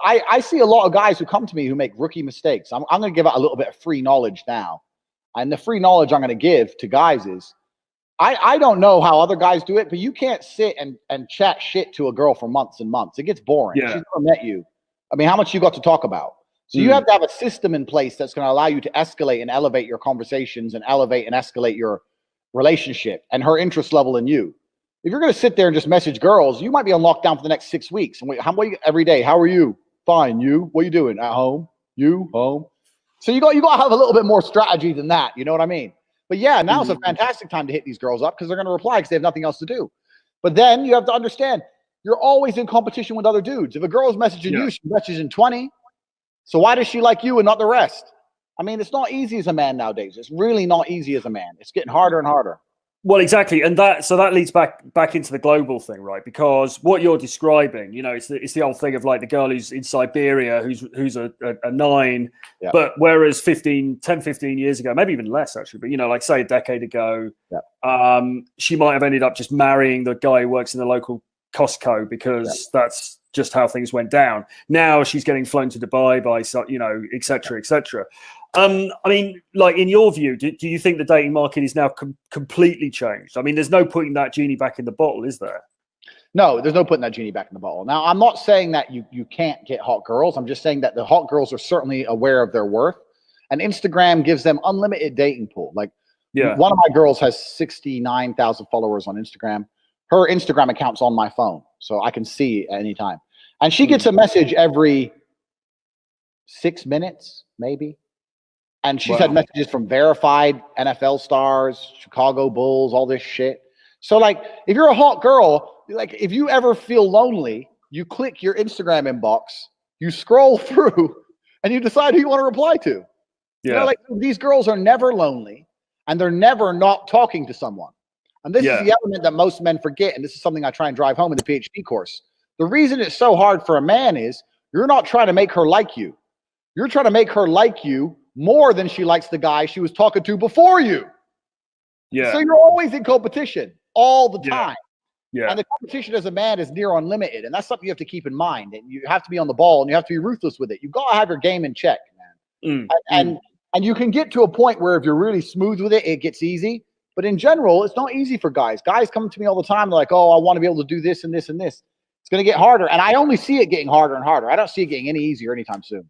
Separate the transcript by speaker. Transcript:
Speaker 1: I see a lot of guys who come to me who make rookie mistakes. I'm going to give out a little bit of free knowledge now. And the free knowledge I'm going to give to guys is, I don't know how other guys do it, but you can't sit and chat shit to a girl for months and months. It gets boring.
Speaker 2: Yeah.
Speaker 1: She's never met you. I mean, how much you got to talk about? So you have to have a system in place that's going to allow you to escalate and elevate your conversations and elevate and escalate your relationship and her interest level in you. If you're going to sit there and just message girls, you might be on lockdown for the next 6 weeks. And wait, every day, how are you? Fine. You? What are you doing? At home? You? Home? So you got to have a little bit more strategy than that. You know what I mean? But yeah, now's a fantastic time to hit these girls up because they're going to reply because they have nothing else to do. But then you have to understand, you're always in competition with other dudes. If a girl is messaging you, she's messaging 20. So why does she like you and not the rest? I mean, it's not easy as a man nowadays. It's really not easy as a man. It's getting harder and harder.
Speaker 2: Well, exactly, and that leads back into the global thing, right? Because what you're describing, you know, it's the old thing of like the girl who's in Siberia, who's a 9, but whereas 10, 15 years ago, maybe even less actually, but you know, like say a decade ago, she might have ended up just marrying the guy who works in the local Costco because that's just how things went down. Now she's getting flown to Dubai by, you know, et cetera, et cetera. I mean, like in your view, do you think the dating market is now completely changed? I mean, there's no putting that genie back in the bottle, is there?
Speaker 1: No, there's no putting that genie back in the bottle. Now, I'm not saying that you can't get hot girls. I'm just saying that the hot girls are certainly aware of their worth. And Instagram gives them unlimited dating pool. Like one of my girls has 69,000 followers on Instagram. Her Instagram account's on my phone, so I can see it at any time. And she gets a message every 6 minutes, maybe. And she's had messages from verified NFL stars, Chicago Bulls, all this shit. So, like, if you're a hot girl, like, if you ever feel lonely, you click your Instagram inbox, you scroll through, and you decide who you want to reply to. Yeah. You know, like, these girls are never lonely, and they're never not talking to someone. And this is the element that most men forget, and this is something I try and drive home in the PhD course. The reason it's so hard for a man is you're not trying to make her like you. You're trying to make her like you more than she likes the guy she was talking to before you. Yeah. So you're always in competition all the time. Yeah. And the competition as a man is near unlimited. And that's something you have to keep in mind. And you have to be on the ball and you have to be ruthless with it. You've got to have your game in check, man. And you can get to a point where if you're really smooth with it, it gets easy. But in general, it's not easy for guys. Guys come to me all the time. They're like, oh, I want to be able to do this and this and this. It's going to get harder. And I only see it getting harder and harder. I don't see it getting any easier anytime soon.